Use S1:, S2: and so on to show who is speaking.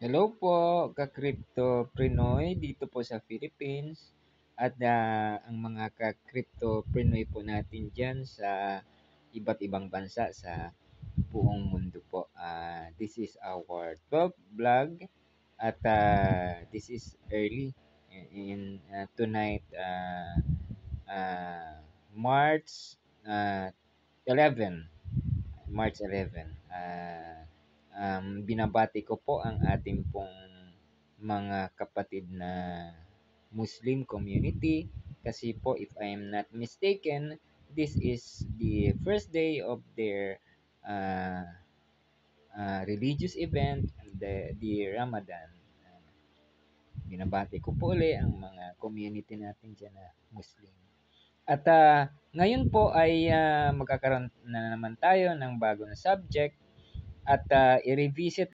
S1: Hello po, ka-cryptopreneur dito po sa Philippines at ang mga ka-cryptopreneur po natin dyan sa iba't ibang bansa sa buong mundo po. This is our 12th vlog at this is early in tonight, March uh, 11. March 11. Binabati ko po ang ating pong mga kapatid na Muslim community kasi po if I am not mistaken, this is the first day of their uh, religious event, the Ramadan. Binabati ko po uli ang mga community natin dyan na Muslim. At ngayon po ay magkakaroon na naman tayo ng bagong subject at i-revisit